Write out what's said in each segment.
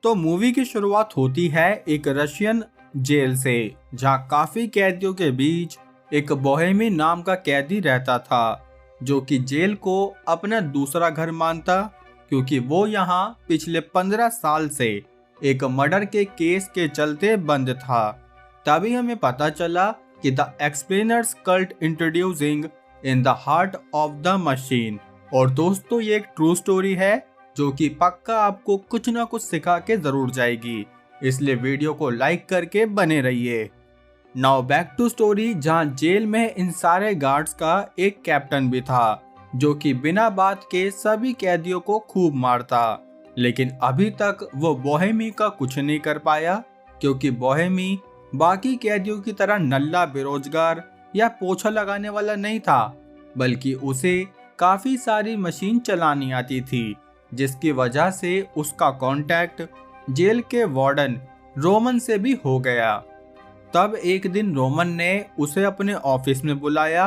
तो मूवी की शुरुआत होती है एक रशियन जेल से, जहां काफी कैदियों के बीच एक बोहेमी नाम का कैदी रहता था, जो कि जेल को अपना दूसरा घर मानता, क्योंकि वो यहाँ पिछले 15 साल से एक मर्डर के केस के चलते बंद था। तभी हमें पता चला कि the explainers cult introducing in the heart of the machine. और दोस्तों, ये एक ट्रू स्टोरी है जो कि पक्का आपको कुछ ना कुछ सिखा के जरूर जाएगी, इसलिए वीडियो को लाइक करके बने रहिए। नाउ बैक टू स्टोरी, जहां जेल में इन सारे गार्ड्स का एक कैप्टन भी था, जो कि बिना बात के सभी कैदियों को खूब मारता। लेकिन अभी तक वो बोहेमी का कुछ नहीं कर पाया, क्योंकि बोहेमी बाकी कैदियों की तरह नल्ला बेरोजगार या पोछा लगाने वाला नहीं था, बल्कि उसे काफी सारी मशीन चलानी आती थी, जिसकी वजह से उसका कांटेक्ट जेल के वार्डन रोमन से भी हो गया। तब एक दिन रोमन ने उसे अपने ऑफिस में बुलाया।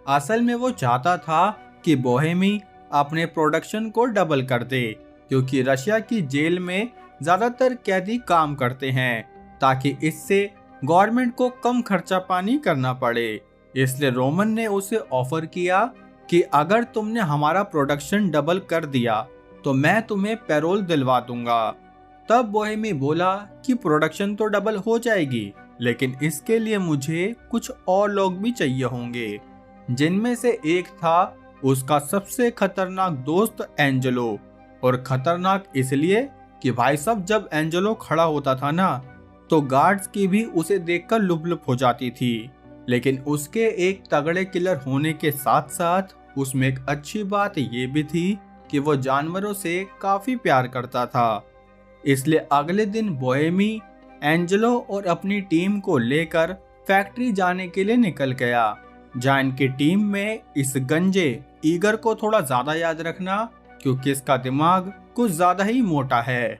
असल में वो चाहता था कि बोहेमी अपने प्रोडक्शन को डबल कर दे, क्योंकि रशिया की जेल में ज्यादातर कैदी काम करते हैं, ताकि इससे गवर्नमेंट को कम खर्चा पानी करना पड़े। इसलिए रोमन ने उसे ऑफर किया कि अगर तुमने हमारा प्रोडक्शन डबल कर दिया तो मैं तुम्हें पैरोल दिलवा दूंगा। तब बोहेमी बोला कि प्रोडक्शन तो डबल हो जाएगी, लेकिन इसके लिए मुझे कुछ और लोग भी चाहिए होंगे, जिनमें से एक था उसका सबसे खतरनाक दोस्त एंजेलो। और खतरनाक इसलिए कि भाई साहब, जब एंजेलो खड़ा होता था ना, तो गार्ड्स की भी उसे देखकर लुभ हो जाती थी। लेकिन उसके एक तगड़े किलर होने के साथ साथ उसमें एक अच्छी बात ये भी थी कि वो जानवरों से काफी प्यार करता था। इसलिए अगले दिन बोहेमी एंजेलो और अपनी टीम को लेकर फैक्ट्री जाने के लिए निकल गया, जहां इनकी टीम में इस गंजे ईगर को थोड़ा ज्यादा याद रखना, क्योंकि इसका दिमाग कुछ ज्यादा ही मोटा है।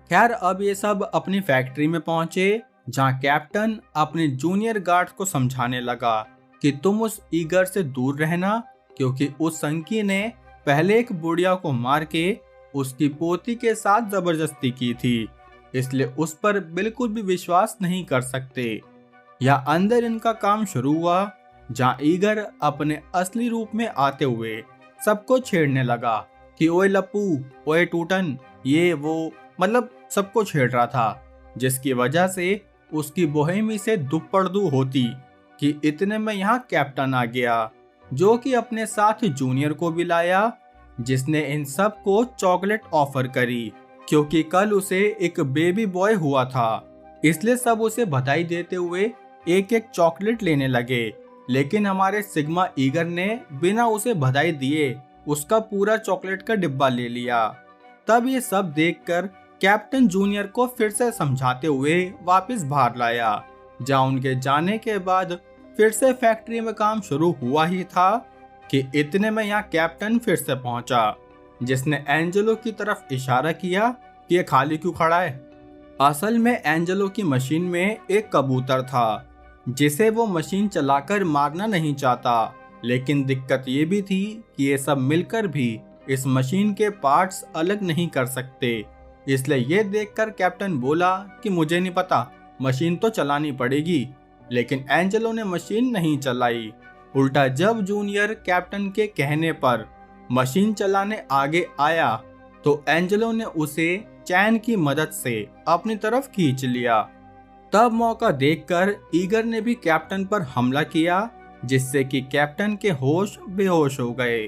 खैर, अब ये सब अपनी फैक्ट्री में पहुंचे, जहां कैप्टन अपने जूनियर गार्ड्स को समझाने लगा कि तुम उस ईगर से दूर रहना, क्योंकि उस संकी ने पहले एक बुढ़िया को मार के उसकी पोती के साथ जबरदस्ती की थी, इसलिए उस पर बिल्कुल भी विश्वास नहीं कर सकते। या अंदर इनका काम शुरू हुआ, जहां ईगर अपने असली रूप में आते हुए सबको छेड़ने लगा कि ओए लप्पू, ओए टूटन, ये वो, मतलब सबको छेड़ रहा था, जिसकी वजह से उसकी बोहेमी से दुप्पड़दू होती कि इतने में यहाँ कैप्टन आ गया, जो कि अपने साथ जूनियर को भी लाया, जिसने इन सब को चॉकलेट ऑफर करी, क्योंकि कल उसे एक बेबी बॉय हुआ था। इसलिए सब उसे बधाई देते हुए एक एक चॉकलेट लेने लगे। लेकिन हमारे सिग्मा ईगर ने बिना उसे बधाई दिए उसका पूरा चॉकलेट का डिब्बा ले लिया। तब ये सब देखकर कैप्टन जूनियर को फिर से समझाते हुए वापस बाहर लाया, जहां उनके जाने के बाद फिर से फैक्ट्री में काम शुरू हुआ ही था कि इतने में यहाँ कैप्टन फिर से पहुंचा, जिसने एंजेलो की तरफ इशारा किया कि ये खाली क्यों खड़ा है। असल में एंजेलो की मशीन में एक कबूतर था, जिसे वो मशीन चलाकर मारना नहीं चाहता, लेकिन दिक्कत ये भी थी कि ये सब मिलकर भी इस मशीन के पार्ट्स अलग नहीं कर सकते। इसलिए ये देखकर कैप्टन बोला कि मुझे नहीं पता, मशीन तो चलानी पड़ेगी। लेकिन एंजेलो ने मशीन नहीं चलाई। उल्टा जब जूनियर कैप्टन के कहने पर मशीन चलाने आगे आया, तो एंजेलो ने उसे चैन की मदद से अपनी तरफ खींच लिया। तब मौका देखकर ईगर ने भी कैप्टन पर हमला किया, जिससे कि कैप्टन के होश बेहोश हो गए।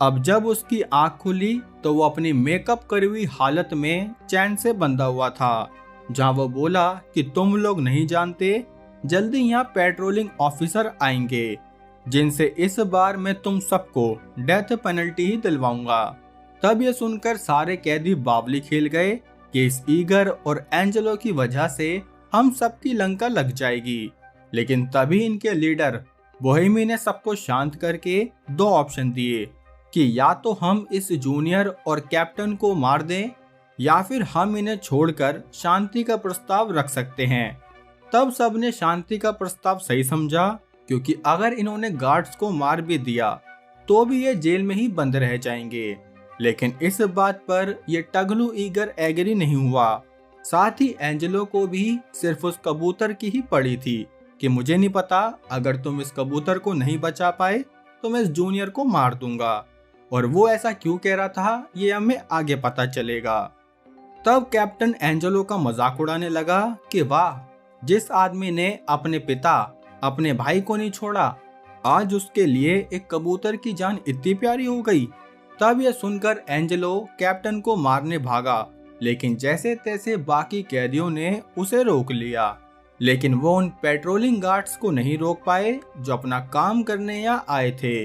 अब जब उसकी आंख खुली तो वो अपनी मेकअप करी हुई हालत में चैन से बंधा हुआ था, जहां वो बोला कि तुम लोग नहीं जानते, जल्दी यहाँ पेट्रोलिंग ऑफिसर आएंगे, जिनसे इस बार मैं तुम सबको डेथ पेनल्टी ही दिलवाऊंगा। तब ये सुनकर सारे कैदी बावली खेल गए कि इस ईगर और एंजेलो की वजह से हम सबकी लंका लग जाएगी। लेकिन तभी इनके लीडर बोहेमी ने सबको शांत करके दो ऑप्शन दिए कि या तो हम इस जूनियर और कैप्टन को मार दें, या फिर हम इन्हें छोड़कर शांति का प्रस्ताव रख सकते हैं। तब सबने शांति का प्रस्ताव सही समझा, क्योंकि अगर इन्होंने गार्ड्स को मार भी दिया तो भी ये जेल में ही बंद रह जाएंगे। लेकिन इस बात पर ये टगलू ईगर एग्री नहीं हुआ साथ ही एंजेलो को भी सिर्फ उस कबूतर की ही पड़ी थी कि मुझे नहीं पता, अगर तुम इस कबूतर को नहीं बचा पाए तो मैं इस जूनियर को मार दूंगा। और वो ऐसा क्यों कह रहा था ये हमें आगे पता चलेगा। तब कैप्टन एंजेलो का मजाक उड़ाने लगा कि वाह, जिस आदमी ने अपने पिता अपने भाई को नहीं छोड़ा, आज उसके लिए एक कबूतर की जान इतनी प्यारी हो गई। तब यह सुनकर एंजेलो कैप्टन को मारने भागा, लेकिन जैसे तैसे बाकी कैदियों ने उसे रोक लिया। लेकिन वो उन पेट्रोलिंग गार्ड्स को नहीं रोक पाए जो अपना काम करने यहाँ आए थे,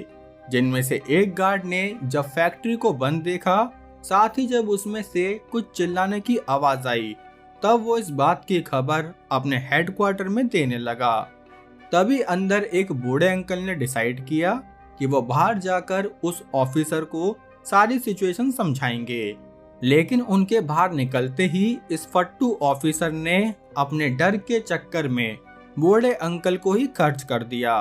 जिनमें से एक गार्ड ने जब फैक्ट्री को बंद देखा, साथ ही जब उसमें से कुछ चिल्लाने की आवाज आई, तब वो इस बात की खबर अपने हेडक्वार्टर में देने लगा। तभी अंदर एक बूढ़े अंकल ने डिसाइड किया कि वो बाहर जाकर उस ऑफिसर को सारी सिचुएशन समझाएंगे। लेकिन उनके बाहर निकलते ही इस फट्टू ऑफिसर ने अपने डर के चक्कर में बूढ़े अंकल को ही खर्च कर दिया।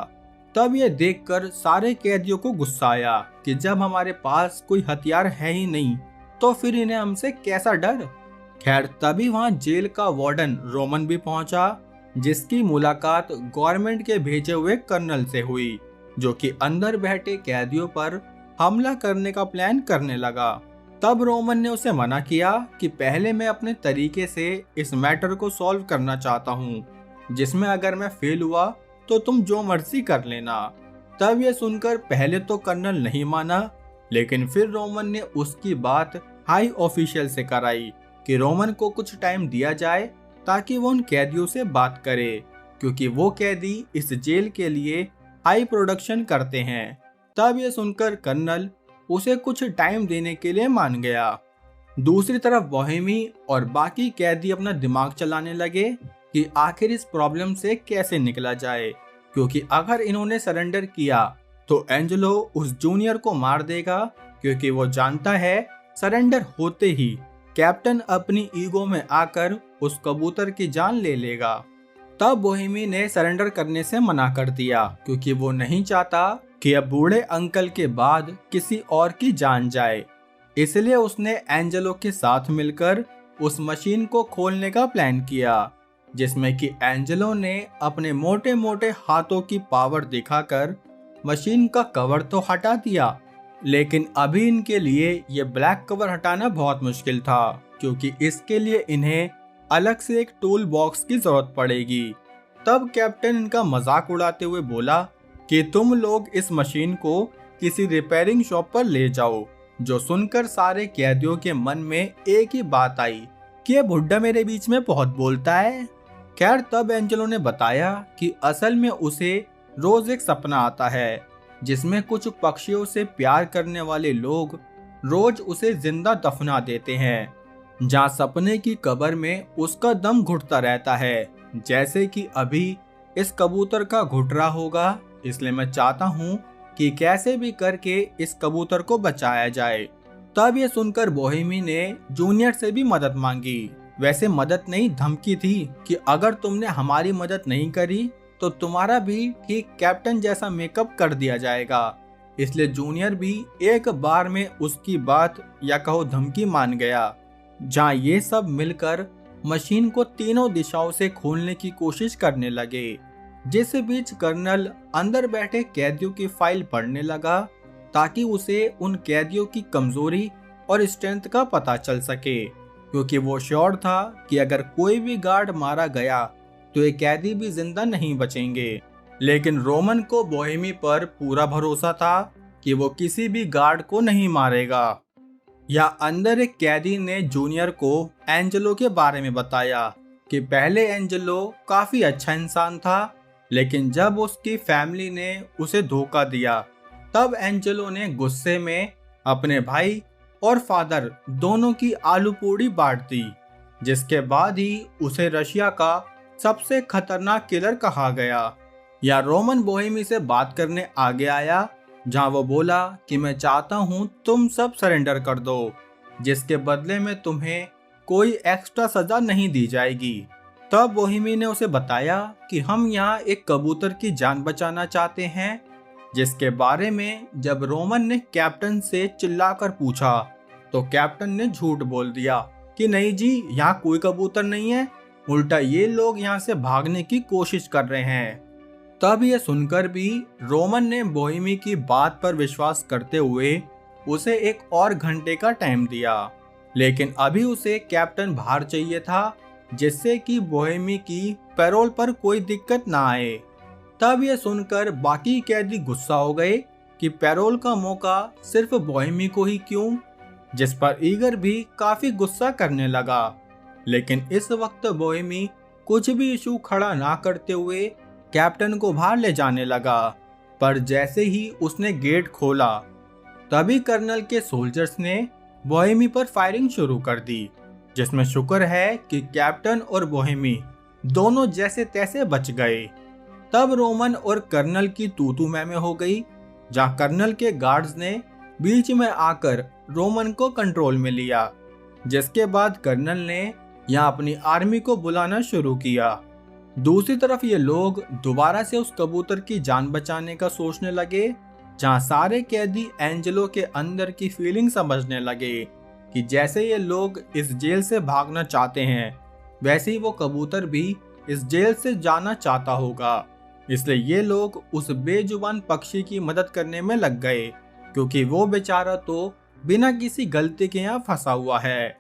तब ये देखकर सारे कैदियों को गुस्सा आया कि जब हमारे पास कोई हथियार है ही नहीं तो फिर इन्हें हमसे कैसा डर। खैर, तभी वहाँ जेल का वार्डन रोमन भी पहुंचा, जिसकी मुलाकात गवर्नमेंट के भेजे हुए कर्नल से हुई, जो कि अंदर बैठे कैदियों पर हमला करने का प्लान करने लगा। तब रोमन ने उसे मना किया कि पहले मैं अपने तरीके से इस मैटर को सॉल्व करना चाहता हूँ, जिसमें अगर मैं फेल हुआ तो तुम जो मर्जी कर लेना। तब ये सुनकर पहले तो कर्नल नहीं माना, लेकिन फिर रोमन ने उसकी बात हाई ऑफिशियल से कराई कि रोमन को कुछ टाइम दिया जाए ताकि वो उन कैदियों से बात करे, क्योंकि वो कैदी इस जेल के लिए हाई प्रोडक्शन करते हैं। तब ये सुनकर कर्नल उसे कुछ टाइम देने के लिए मान गया। दूसरी तरफ बोहेमी और बाकी कैदी अपना दिमाग चलाने लगे कि आखिर इस प्रॉब्लम से कैसे निकला जाए, क्योंकि अगर इन्होंने सरेंडर किया तो एंजेलो उस जूनियर को मार देगा, क्योंकि वो जानता है सरेंडर होते ही कैप्टन अपनी ईगो में आकर उस कबूतर की जान ले लेगा। तब बोहेमी ने सरेंडर करने से मना कर दिया, क्योंकि वो नहीं चाहता कि अब बूढ़े अंकल के बाद किसी और की जान जाए। इसलिए उसने एंजेलो के साथ मिलकर उस मशीन को खोलने का प्लान किया, जिसमें कि एंजेलो ने अपने मोटे मोटे हाथों की पावर दिखाकर मशीन का कवर तो हटा दिया, लेकिन अभी इनके लिए ये ब्लैक कवर हटाना बहुत मुश्किल था, क्योंकि इसके लिए इन्हें अलग से एक टूल बॉक्स की जरूरत पड़ेगी। तब कैप्टन इनका मजाक उड़ाते हुए बोला कि तुम लोग इस मशीन को किसी रिपेयरिंग शॉप पर ले जाओ, जो सुनकर सारे कैदियों के मन में एक ही बात आई कि ये बुड्ढा मेरे बीच में बहुत बोलता है। खैर, तब एंजेलो ने बताया कि असल में उसे रोज एक सपना आता है, जिसमें कुछ पक्षियों से प्यार करने वाले लोग रोज उसे जिंदा दफना देते हैं, जहाँ सपने की कब्र में उसका दम घुटता रहता है, जैसे कि अभी इस कबूतर का घुट रहा होगा। इसलिए मैं चाहता हूँ कि कैसे भी करके इस कबूतर को बचाया जाए। तब ये सुनकर बोहेमी ने जूनियर से भी मदद मांगी। वैसे मदद नहीं, धमकी थी कि अगर तुमने हमारी मदद नहीं करी तो तुम्हारा भी ठीक कैप्टन जैसा मेकअप कर दिया जाएगा। इसलिए जूनियर भी एक बार में उसकी बात या कहो धमकी मान गया, जहाँ ये सब मिलकर मशीन को तीनों दिशाओं से खोलने की कोशिश करने लगे। जिस बीच कर्नल अंदर बैठे कैदियों की फाइल पढ़ने लगा, ताकि उसे उन कैदियों की कमजोरी और स्ट्रेंथ का पता चल सके, क्योंकि वो श्योर था कि अगर कोई भी गार्ड मारा गया तो ये कैदी भी जिंदा नहीं बचेंगे। लेकिन रोमन को बोहेमी पर पूरा भरोसा था कि वो किसी भी गार्ड को नहीं मारेगा। या अंदर एक कैदी ने जूनियर को एंजेलो के बारे में बताया कि पहले एंजेलो काफी अच्छा इंसान था, लेकिन जब उसकी फैमिली ने उसे धोखा दिया, तब एंजेलो ने गुस्से में अपने भाई और फादर दोनों की आलू पूड़ी बांट दी, जिसके बाद ही उसे रशिया का सबसे खतरनाक किलर कहा गया। या रोमन बोहेमी से बात करने आगे आया, जहां वो बोला कि मैं चाहता हूं तुम सब सरेंडर कर दो, जिसके बदले में तुम्हें कोई एक्स्ट्रा सजा नहीं दी जाएगी। तब बोहेमी ने उसे बताया कि हम यहाँ एक कबूतर की जान बचाना चाहते हैं, जिसके बारे में जब रोमन ने कैप्टन से चिल्लाकर पूछा तो कैप्टन ने झूठ बोल दिया कि नहीं जी, यहाँ कोई कबूतर नहीं है, उल्टा ये लोग यहाँ से भागने की कोशिश कर रहे हैं। तब ये सुनकर भी रोमन ने बोहेमी की बात पर विश्वास करते हुए उसे एक और घंटे का टाइम दिया, लेकिन अभी उसे कैप्टन बाहर चाहिए था, जिससे कि बोहेमी की पैरोल पर कोई दिक्कत ना आए। तब ये सुनकर बाकी कैदी गुस्सा हो गए कि पैरोल का मौका सिर्फ बोहेमी को ही क्यों, जिस पर ईगर भी काफी गुस्सा करने लगा। लेकिन इस वक्त बोहेमी कुछ भी इशू खड़ा ना करते हुए कैप्टन को बाहर ले जाने लगा। पर जैसे ही उसने गेट खोला, तभी कर्नल के सोल्जर्स ने बोहेमी पर फायरिंग शुरू कर दी, जिसमें शुक्र है कि कैप्टन और बोहेमी दोनों जैसे तैसे बच गए। तब रोमन और कर्नल की तू मैं हो गई, जहां कर्नल के गार्ड्स ने बीच में आकर रोमन को कंट्रोल में लिया, जिसके बाद कर्नल ने यहाँ अपनी आर्मी को बुलाना शुरू किया। दूसरी तरफ ये लोग दोबारा से उस कबूतर की जान बचाने का सोचने लगे, जहां सारे कैदी एंजेलो के अंदर की फीलिंग समझने लगे कि जैसे ये लोग इस जेल से भागना चाहते हैं, वैसे ही वो कबूतर भी इस जेल से जाना चाहता होगा। इसलिए ये लोग उस बेजुबान पक्षी की मदद करने में लग गए, क्योंकि वो बेचारा तो बिना किसी गलती के यहाँ फंसा हुआ है।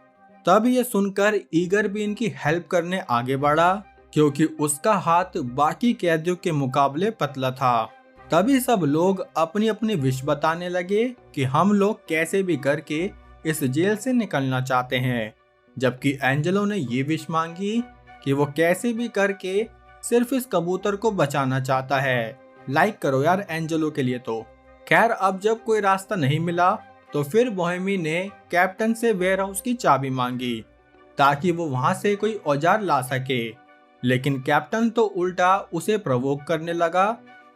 तब ये सुनकर ईगर भी इनकी हेल्प करने आगे बढ़ा, क्योंकि उसका हाथ बाकी कैदियों के मुकाबले पतला था। तभी सब लोग अपनी अपनी विश बताने लगे कि हम लोग कैसे भी करके इस जेल से निकलना चाहते हैं, जबकि एंजेलो ने ये विश मांगी कि वो कैसे भी करके सिर्फ इस कबूतर को बचाना चाहता है। लाइक करो यार एंजेलो के लिए तो। खैर, अब जब कोई रास्ता नहीं मिला तो फिर बोहेमी ने कैप्टन से वेयर हाउस की चाबी मांगी, ताकि वो वहां से कोई औजार ला सके। लेकिन कैप्टन तो उल्टा उसे प्रवोक करने लगा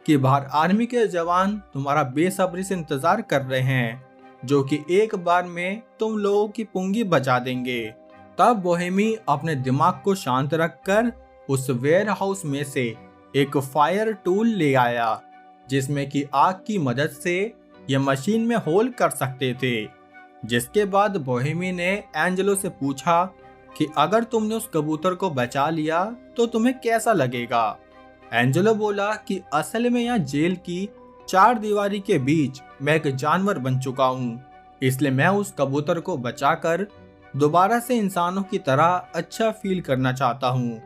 कि बाहर आर्मी के जवान तुम्हारा बेसब्री से इंतजार कर रहे हैं, जो कि एक बार में तुम लोगों की पुंगी बचा देंगे। तब बोहेमी अपने दिमाग को शांत रखकर उस वेयर हाउस में से एक फायर टूल ले आया, जिसमें कि आग की मदद से यह मशीन में होल कर सकते थे। जिसके बाद बोहेमी ने एंजेलो से पूछा कि अगर तुमने उस कबूतर को बचा लिया तो तुम्हें कैसा लगेगा। एंजेलो बोला कि असल में यहाँ जेल की चार दीवारी के बीच मैं एक जानवर बन चुका हूँ, इसलिए मैं उस कबूतर को बचाकर दोबारा से इंसानों की तरह अच्छा फील करना चाहता हूँ।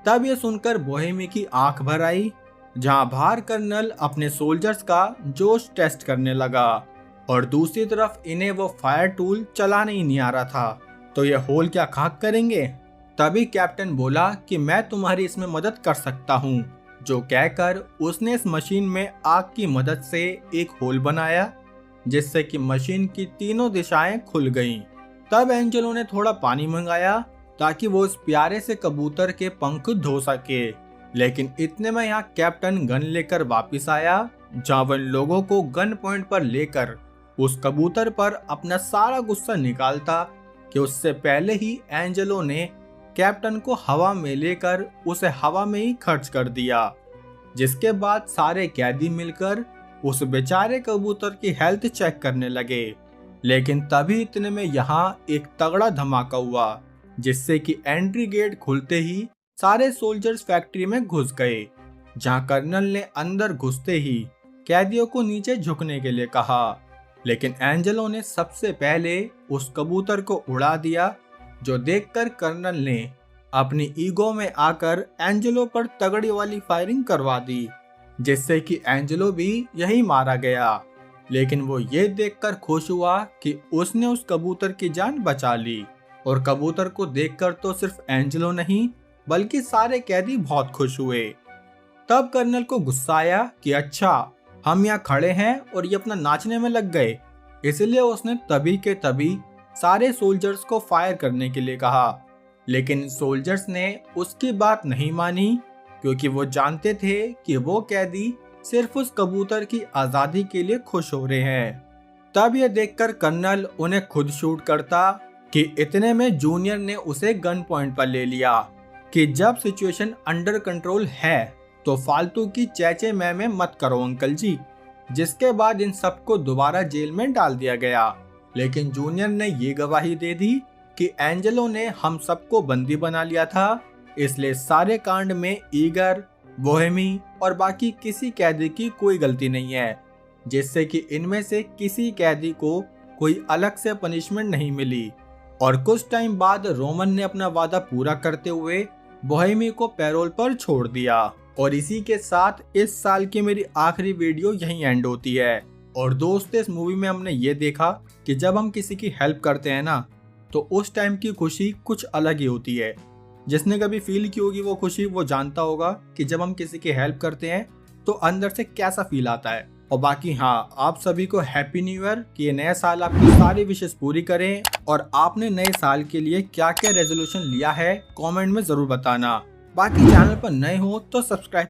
तब ये सुनकर बोहेमी की आंख भर आई, जहां बाहर कर्नल अपने सोल्जर्स का जोश टेस्ट करने लगा और दूसरी तरफ इन्हें वो फायर टूल चलाने ही नहीं आ रहा था, तो ये होल क्या खाक करेंगे। तभी कैप्टन बोला कि मैं तुम्हारी इसमें मदद कर सकता हूँ, जो कहकर उसने इस मशीन में आग की मदद से एक होल बनाया, जिससे कि मशीन की तीनों दिशाएं खुल गईं। तब एंजेलो ने थोड़ा पानी मंगाया ताकि वो उस प्यारे से कबूतर के पंख धो सके, लेकिन इतने में यहाँ कैप्टन गन लेकर वापस आया, जहाँ वन लोगों को गन पॉइंट पर लेकर उस कबूतर पर अपना सारा गुस्सा निकालता कि उससे पहले ही एंजेलो ने कैप्टन को हवा में लेकर उसे हवा में ही खर्च कर दिया। जिसके बाद सारे कैदी मिलकर उस बेचारे कबूतर की हेल्थ चेक करने लगे, लेकिन तभी इतने में यहाँ एक तगड़ा धमाका हुआ, जिससे कि एंट्री गेट खुलते ही सारे सोल्जर्स फैक्ट्री में घुस गए, जहां कर्नल ने अंदर घुसते ही कैदियों को नीचे झुकने के लिए कहा। लेकिन एंजेलो ने सबसे पहले उस कबूतर को उड़ा दिया, जो देखकर कर्नल ने अपनी ईगो में आकर एंजेलो पर तगड़ी वाली फायरिंग करवा दी, जिससे कि एंजेलो भी यही मारा गया। लेकिन वो ये देखकर खुश हुआ कि उसने उस कबूतर की जान बचा ली, और कबूतर को देखकर तो सिर्फ एंजेलो नहीं बल्कि सारे कैदी बहुत खुश हुए। तब कर्नल को गुस्सा आया कि अच्छा, हम यहाँ खड़े हैं और ये अपना नाचने में लग गए, इसलिए उसने तभी के तभी सारे सोल्जर्स को फायर करने के लिए कहा। लेकिन सोल्जर्स ने उसकी बात नहीं मानी, क्योंकि वो जानते थे कि वो कैदी सिर्फ उस कबूतर की आजादी के लिए खुश हो रहे हैं। तब ये देखकर कर्नल उन्हें खुद शूट करता कि इतने में जूनियर ने उसे गन पॉइंट पर ले लिया कि जब सिचुएशन अंडर कंट्रोल है तो फालतू की चैचे मैं मत करो अंकल जी। जिसके बाद इन सबको दोबारा जेल में डाल दिया गया, लेकिन जूनियर ने ये गवाही दे दी कि एंजेलो ने हम सबको बंदी बना लिया था, इसलिए सारे कांड में ईगर, बोहेमी और बाकी किसी कैदी की कोई गलती नहीं है, जिससे कि इनमें से किसी कैदी को कोई अलग से पनिशमेंट नहीं मिली। और कुछ टाइम बाद रोमन ने अपना वादा पूरा करते हुए बोहेमी को पैरोल पर छोड़ दिया। और इसी के साथ इस साल की मेरी आखिरी वीडियो यहीं एंड होती है। और दोस्त, इस मूवी में हमने ये देखा कि जब हम किसी की हेल्प करते हैं ना, तो उस टाइम की खुशी कुछ अलग ही होती है। जिसने कभी फील की होगी वो खुशी, वो जानता होगा कि जब हम किसी की हेल्प करते हैं तो अंदर से कैसा फील आता है। और बाकी हाँ, आप सभी को हैप्पी न्यू ईयर, कि ये नया साल आपकी सारी विशेष पूरी करें। और आपने नए साल के लिए क्या क्या रेजोल्यूशन लिया है कमेंट में जरूर बताना। बाकी चैनल पर नए हो तो सब्सक्राइब